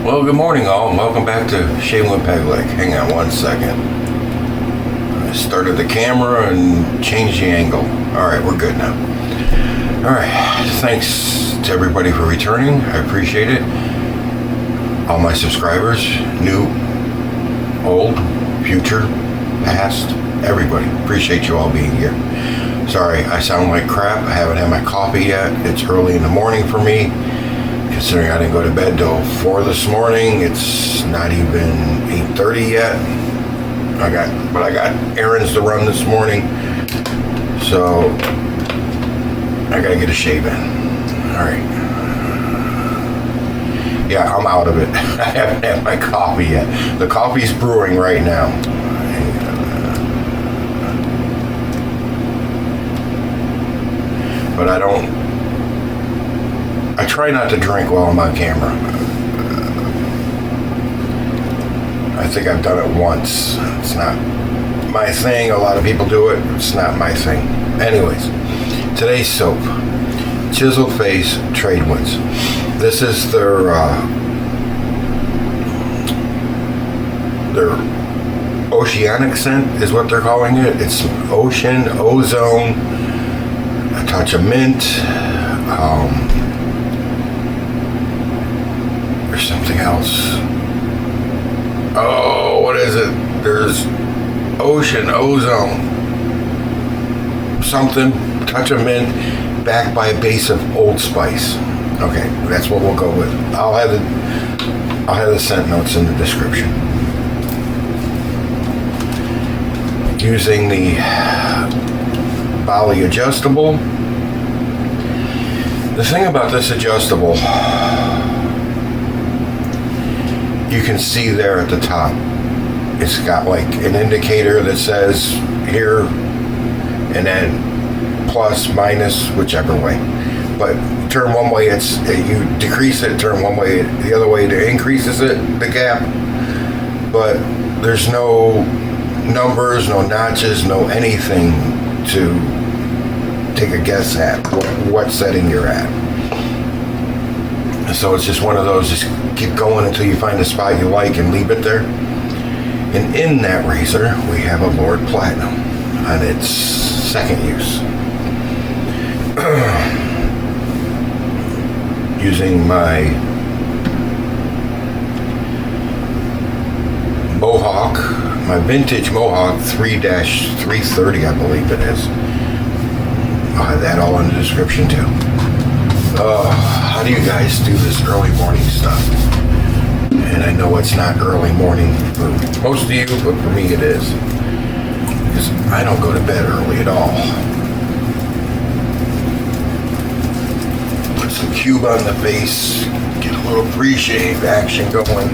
Well, good morning, all, and welcome back to Shaving with Peg Leg. Hang on one second. I started the camera and changed the angle. All right, we're good now. All right, thanks to everybody for returning. I appreciate it. All my subscribers, new, old, future, past, everybody. Appreciate you all being here. Sorry, I sound like crap. I haven't had my coffee yet. It's early in the morning for me. Considering I didn't go to bed till 4 this morning, it's not even 8:30 yet. I got errands to run this morning, so I gotta get a shave in. All right. Yeah, I'm out of it. I haven't had my coffee yet. The coffee's brewing right now. But I try not to drink while I'm on camera. I think I've done it once. It's not my thing. A lot of people do it. It's not my thing. Anyways, today's soap. Chiseled Face Trade Winds. This is their oceanic scent is what they're calling it. It's ocean, ozone, a touch of mint, there's something else. Oh, what is it? There's ocean, ozone, something, touch of mint, backed by a base of Old Spice. Okay, that's what we'll go with. I'll have the scent notes in the description. Using the Bali adjustable. The thing about this adjustable, you can see there at the top, it's got like an indicator that says here, and then plus, minus, whichever way. But turn one way, you decrease it, turn one way, the other way to increases it, the gap. But there's no numbers, no notches, no anything to take a guess at what setting you're at. So it's just one of those, just keep going until you find a spot you like and leave it there. And in that razor, we have a Lord Platinum on its second use. Using my Mohawk, my vintage Mohawk 3-330, I believe it is. I'll have that all in the description too. How do you guys do this early morning stuff? And I know it's not early morning for most of you, but for me it is. Because I don't go to bed early at all. Put some cube on the face, get a little pre-shave action going.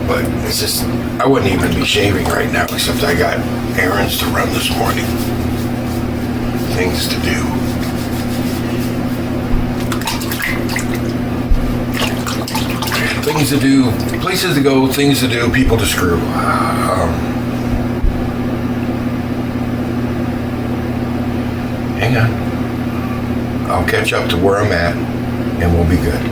But it's just, I wouldn't even be shaving right now, except I got errands to run this morning. Things to do. Things to do, places to go, things to do, people to screw. Hang on. I'll catch up to where I'm at, and we'll be good.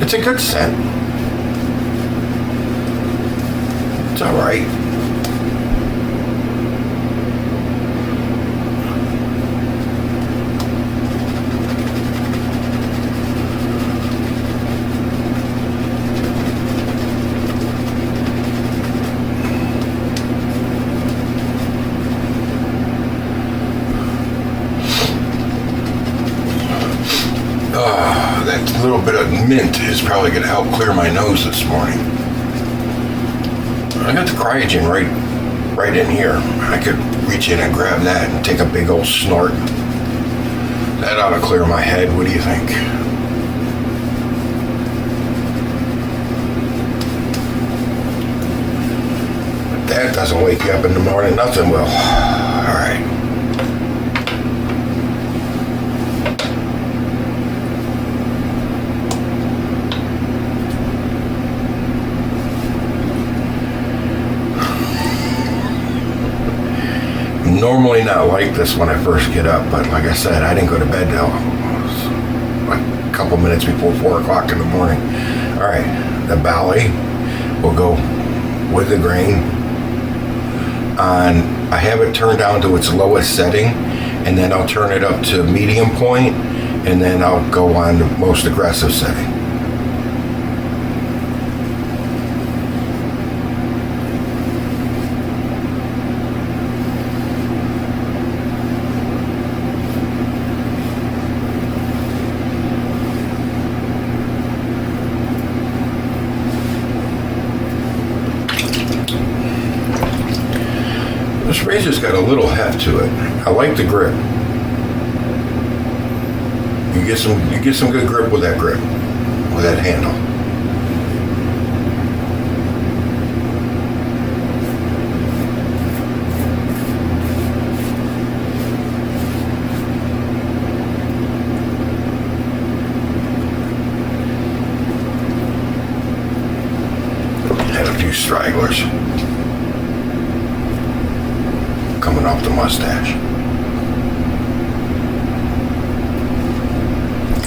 It's a good scent. It's all right. That little bit of mint is probably going to help clear my nose this morning. I got the cryogen right in here. I could reach in and grab that and take a big old snort. That ought to clear my head. What do you think? If that doesn't wake you up in the morning, nothing will. All right. normally not like this when I first get up, but like I said, I didn't go to bed till like a couple minutes before 4 o'clock in the morning. All right, the Bali will go with the grain. I have it turned down to its lowest setting, and then I'll turn it up to medium point, and then I'll go on the most aggressive setting. This razor's got a little heft to it. I like the grip. You get some good grip with that handle. Had a few stragglers coming off the mustache.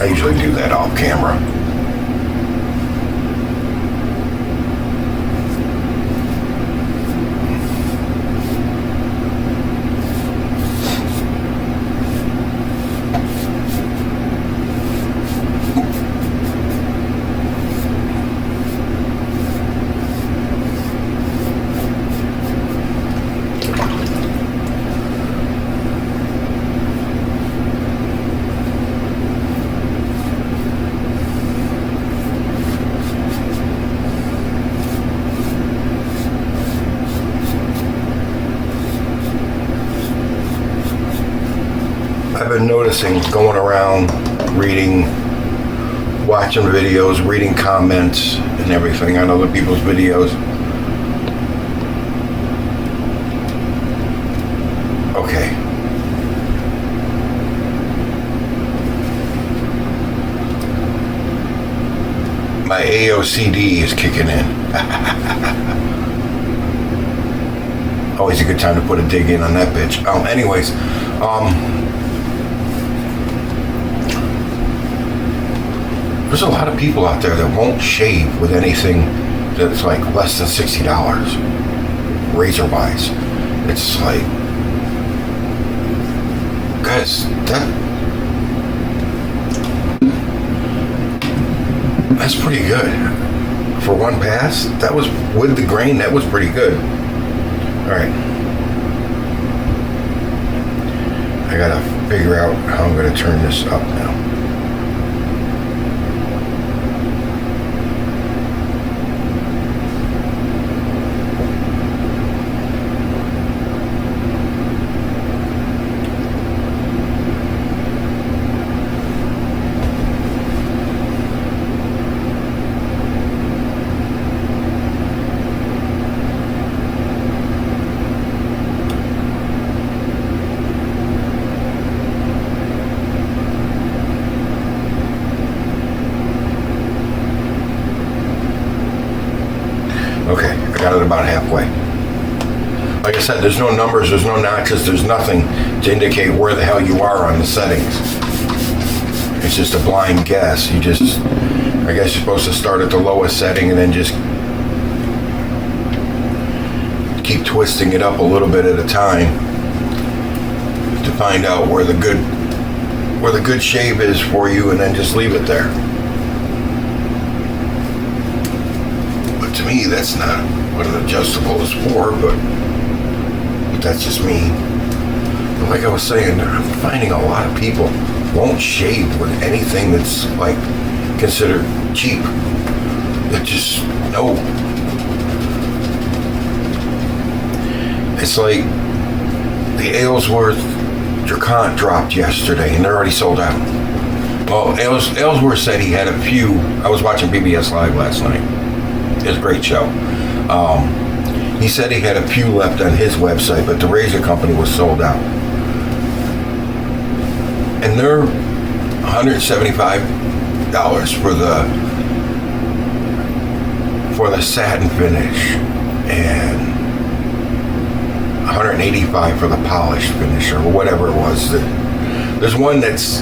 I usually do that off camera. I've been noticing going around, watching videos, reading comments and everything on other people's videos. Okay. My AOCD is kicking in. Always a good time to put a dig in on that bitch. Anyways, there's a lot of people out there that won't shave with anything that's like less than $60 razor-wise. It's like, guys, that's pretty good. For one pass, that was with the grain, that was pretty good. All right. I gotta figure out how I'm gonna turn this up now. Okay, I got it about halfway. Like I said, there's no numbers, there's no notches, there's nothing to indicate where the hell you are on the settings. It's just a blind guess. I guess you're supposed to start at the lowest setting and then just keep twisting it up a little bit at a time to find out where the good shave is for you, and then just leave it there. To me, that's not what an adjustable is for, but that's just me. But like I was saying, I'm finding a lot of people won't shave with anything that's like considered cheap. It just, no. It's like the Aylesworth Dracant dropped yesterday and they're already sold out. Well, Aylesworth said he had a few. I was watching PBS Live last night. It was a great show. He said he had a few left on his website, but the razor company was sold out. And they're $175 for the satin finish, and $185 for the polished finish or whatever it was. There's one that's,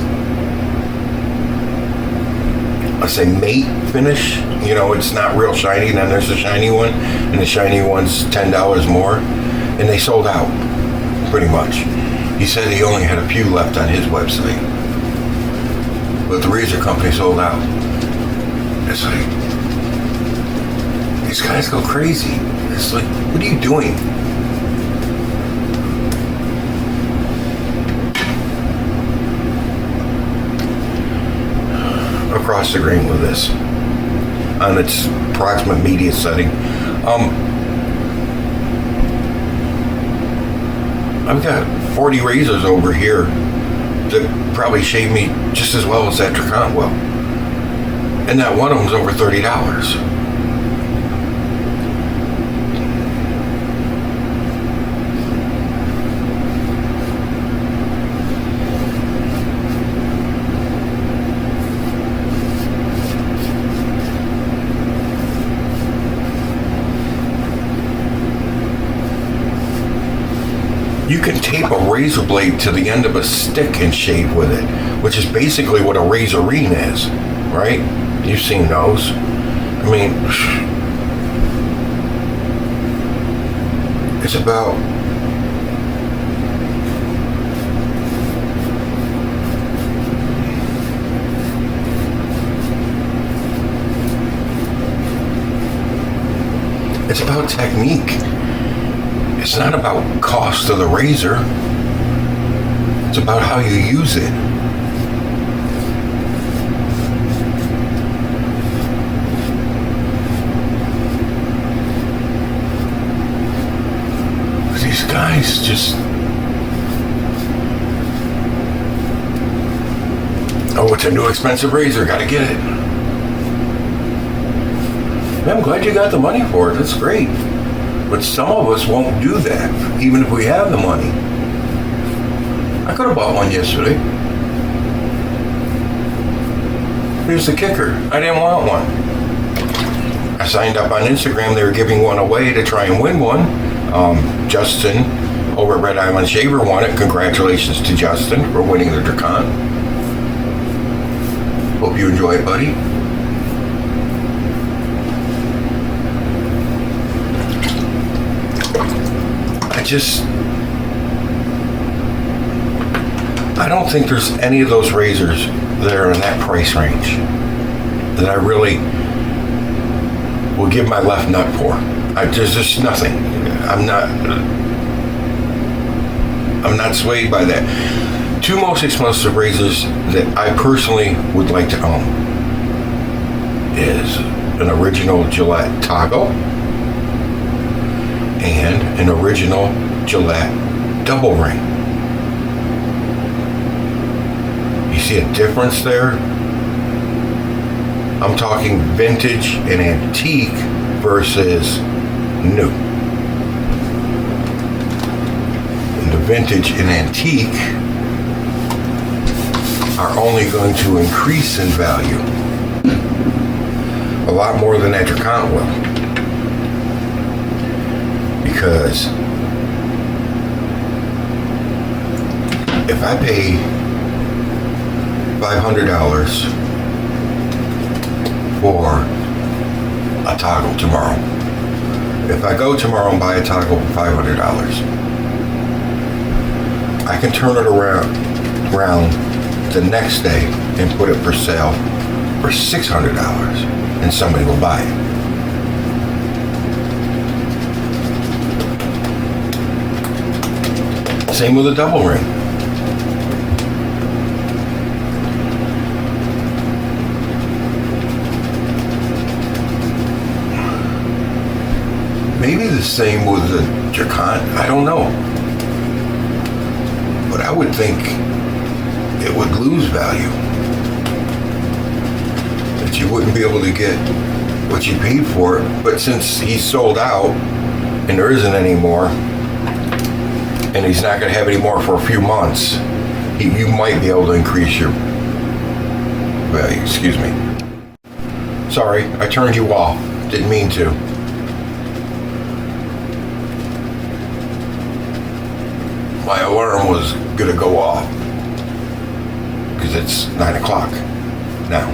I say matte finish. You know, it's not real shiny. Then there's the shiny one, and the shiny one's $10 more, and they sold out pretty much. He said he only had a few left on his website, but the razor company sold out. It's like, these guys go crazy. It's like, what are you doing? Across the grain with this on its approximate media setting. I've got 40 razors over here that probably shave me just as well as that Dracon will, and not one of them's over $30. You can tape a razor blade to the end of a stick and shave with it, which is basically what a razorine is, right? You've seen those. I mean, it's about technique. It's not about cost of the razor. It's about how you use it. These guys just... Oh, it's a new expensive razor. Gotta get it. I'm glad you got the money for it. That's great. But some of us won't do that, even if we have the money. I could have bought one yesterday. Here's the kicker. I didn't want one. I signed up on Instagram. They were giving one away to try and win one. Justin over at Red Island Shaver won it. Congratulations to Justin for winning the Dracon. Hope you enjoy it, buddy. I don't think there's any of those razors that are in that price range that I really will give my left nut for. There's just nothing. I'm not swayed by that. Two most expensive razors that I personally would like to own is an original Gillette Toggle and an original Gillette double ring. You see a difference there? I'm talking vintage and antique versus new. And the vintage and antique are only going to increase in value a lot more than that Dracon will. Because if I pay $500 for a toggle tomorrow, if I go tomorrow and buy a toggle for $500, I can turn it around the next day and put it for sale for $600 and somebody will buy it. Same with a double ring. Maybe the same with the Dracon. I don't know. But I would think it would lose value. That you wouldn't be able to get what you paid for it. But since he's sold out and there isn't any more, and he's not going to have any more for a few months, you might be able to increase your value. Excuse me. Sorry, I turned you off. Didn't mean to. my alarm was gonna go off because it's 9 o'clock now.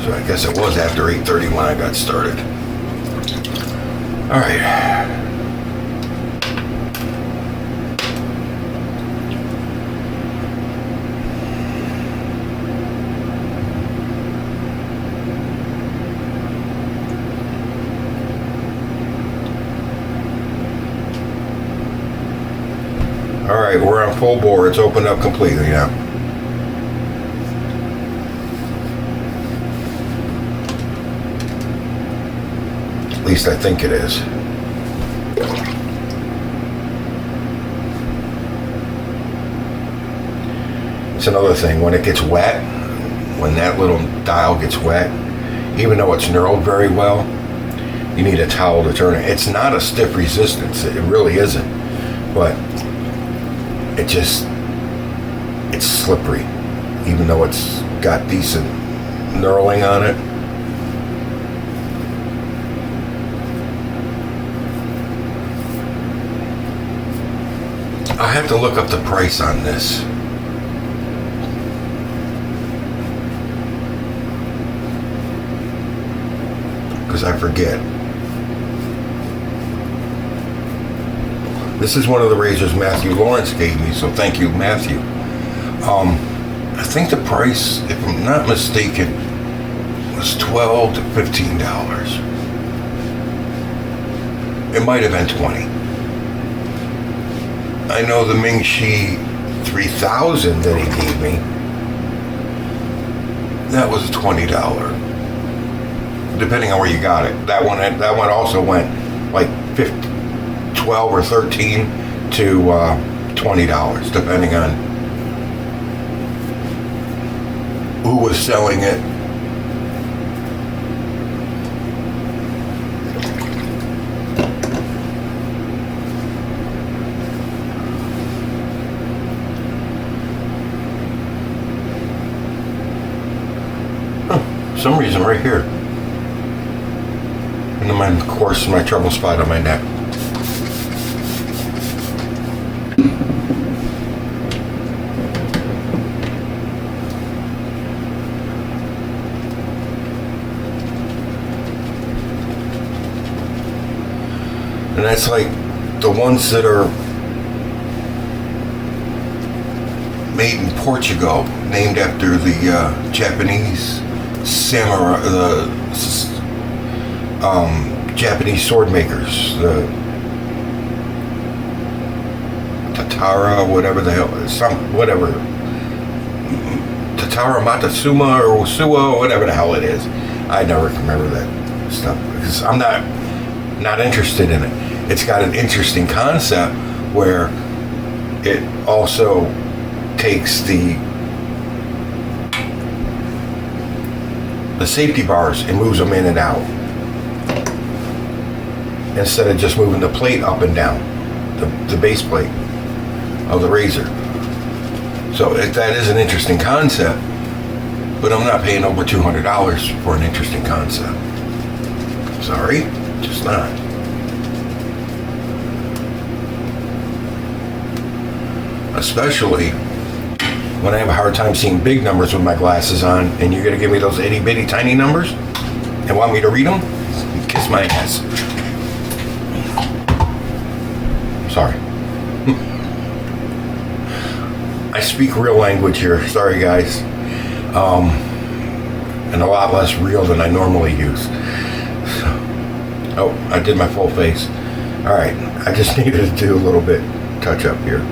So I guess it was after 8:30 when I got started. All right. All right, we're on full bore. It's opened up completely now. At least I think it is. It's another thing, when it gets wet, when that little dial gets wet, even though it's knurled very well, you need a towel to turn it. It's not a stiff resistance, it really isn't, but it's slippery, even though it's got decent knurling on it. I have to look up the price on this. Because I forget. This is one of the razors Matthew Lawrence gave me, so thank you, Matthew. I think the price, if I'm not mistaken, was $12 to $15. It might have been 20. I know the Ming-Chi 3000 that he gave me, that was $20. Depending on where you got it. That one also went like 12 or 13 to $20, depending on who was selling it. For some reason right here. And then of course my trouble spot on my neck. And that's like the ones that are made in Portugal, named after the Japanese samurai, the Japanese sword makers, the Tatara, whatever the hell, whatever, Tatara Matsuma or Usuwa, or whatever the hell it is. I never remember that stuff because I'm not interested in it. It's got an interesting concept where it also takes the safety bars and moves them in and out instead of just moving the plate up and down, the base plate of the razor. So that is an interesting concept, but I'm not paying over $200 for an interesting concept. Sorry, just not. Especially when I have a hard time seeing big numbers with my glasses on, and you're gonna give me those itty bitty tiny numbers and want me to read them? Kiss my ass. Sorry. I speak real language here, sorry guys. And a lot less real than I normally use. Oh, I did my full face. All right, I just needed to do a little bit touch up here.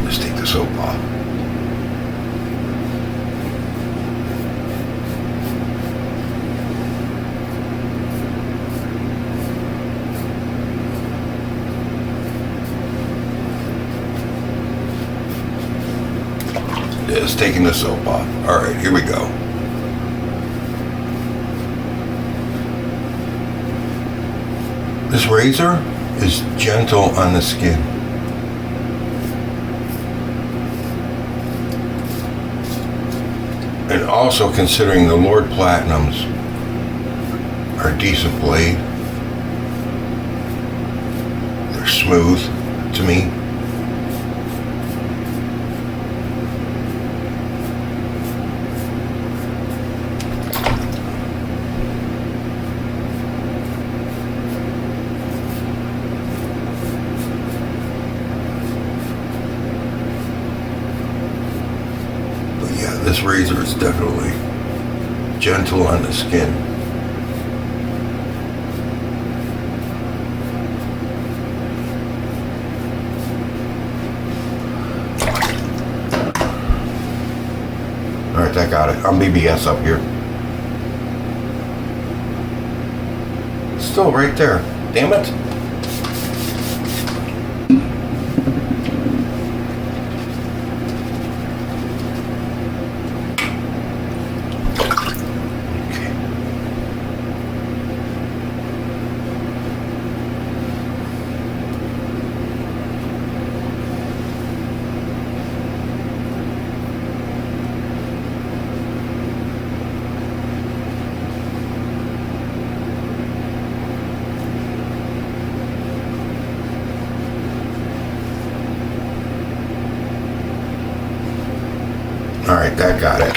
Let's take the soap off. It's taking the soap off. All right, here we go. This razor is gentle on the skin. And also considering the Lord Platinums are a decent blade. They're smooth to me. This razor is definitely gentle on the skin. Alright, I got it. I'm BBS up here. Still right there. Damn it. Alright, that got it.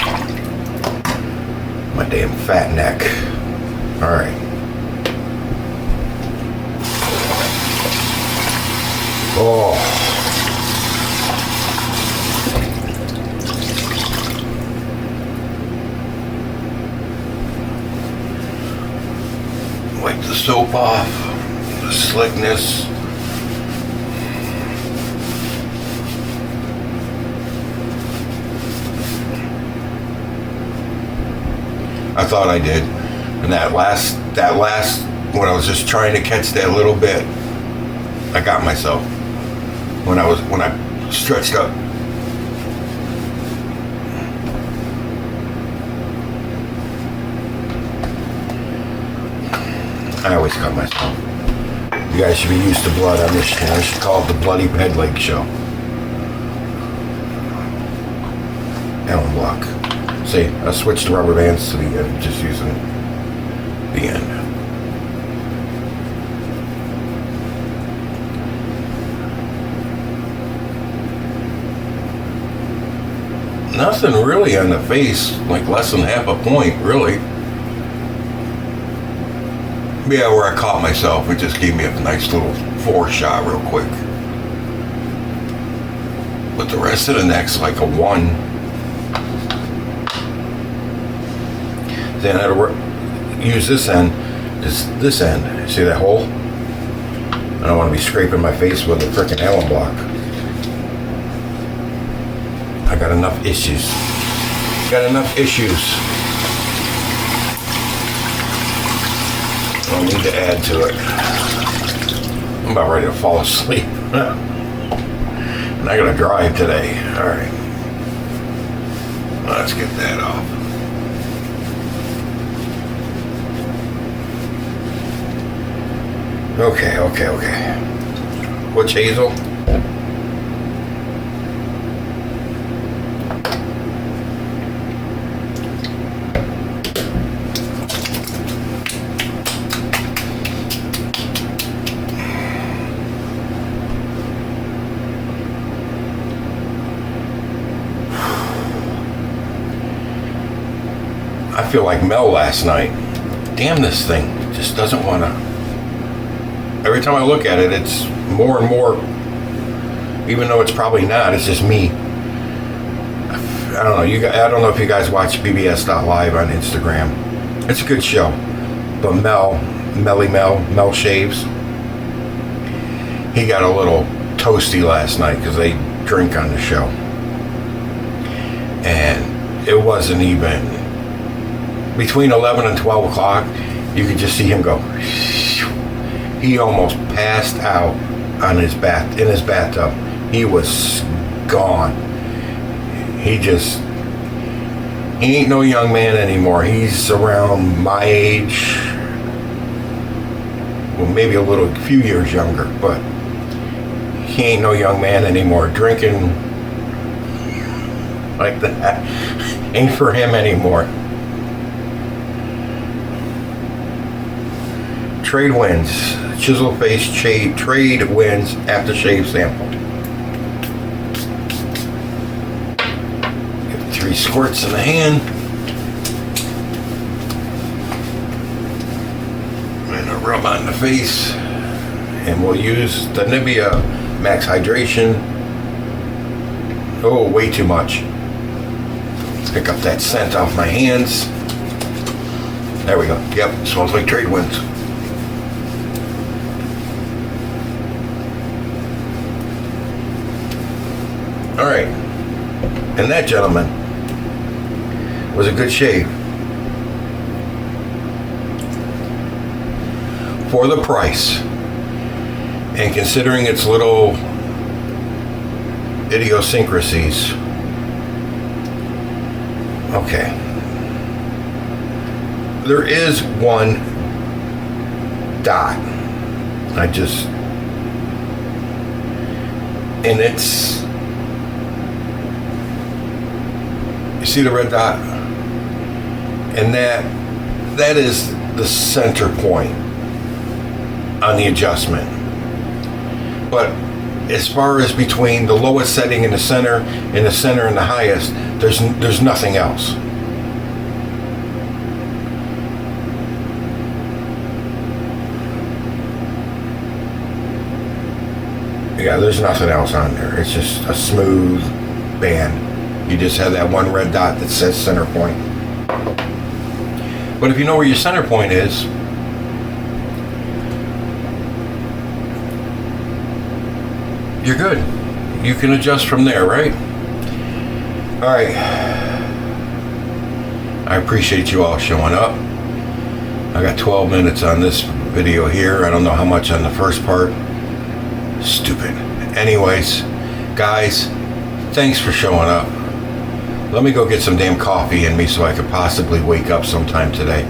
My damn fat neck. Alright. Oh. Wipe the soap off. The slickness. I thought I did. And that last, when I was just trying to catch that little bit, I got myself. When I stretched up. I always cut myself. You guys should be used to blood on this channel. I should call it the Bloody Ped Leg Show. Allen block. See, I switched the rubber bands to the end, just using the end. Nothing really on the face, like less than half a point, really. Yeah, where I caught myself, it just gave me a nice little 4-shot real quick. But the rest of the neck's like a 1. Then I'd use this end, this end. See that hole? I don't want to be scraping my face with a frickin' Allen block. I got enough issues. Got enough issues. I don't need to add to it. I'm about ready to fall asleep. And I gotta drive today. Alright. Let's get that off. Okay. What's Hazel? I feel like Mel last night. Damn, this thing just doesn't want to. Every time I look at it, it's more and more, even though it's probably not, it's just me. I don't know, I don't know if you guys watch BBS.live on Instagram. It's a good show. But Mel Shaves, he got a little toasty last night because they drink on the show. And it wasn't even, between 11 and 12 o'clock, you could just see him go. He almost passed out on his in his bathtub. He was gone. He ain't no young man anymore. He's around my age, well, maybe a few years younger, but he ain't no young man anymore. Drinking like that ain't for him anymore. Trade wins. Chisel face trade wins aftershave sample. Get 3 squirts in the hand. And a rub on the face. And we'll use the Nivea Max Hydration. Oh, way too much. Pick up that scent off my hands. There we go. Yep, smells like trade winds. All right, and that, gentlemen, was a good shave for the price, and considering its little idiosyncrasies. Okay, there is one dot. And it's, you see the red dot? And that is the center point on the adjustment. But as far as between the lowest setting and the center and the highest, there's nothing else. Yeah, there's nothing else on there. It's just a smooth band. You just have that one red dot that says center point. But if you know where your center point is, you're good. You can adjust from there, right? All right. I appreciate you all showing up. I got 12 minutes on this video here. I don't know how much on the first part. Stupid. Anyways, guys, thanks for showing up. Let me go get some damn coffee in me so I could possibly wake up sometime today.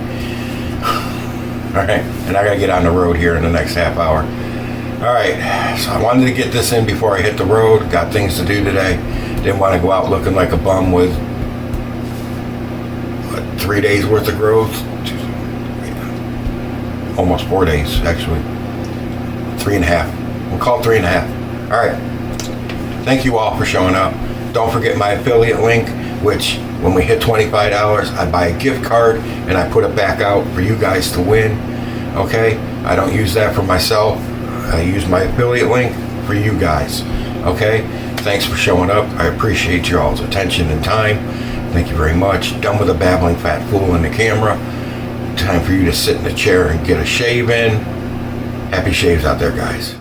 Alright, and I gotta get on the road here in the next half hour. Alright, so I wanted to get this in before I hit the road. Got things to do today. Didn't want to go out looking like a bum with 3 days worth of growth. Almost 4 days, actually. 3.5. We'll call 3.5. Alright. Thank you all for showing up. Don't forget my affiliate link, which when we hit $25, I buy a gift card and I put it back out for you guys to win. Okay? I don't use that for myself. I use my affiliate link for you guys. Okay? Thanks for showing up. I appreciate your all's attention and time. Thank you very much. Done with the babbling fat fool in the camera. Time for you to sit in the chair and get a shave in. Happy shaves out there, guys.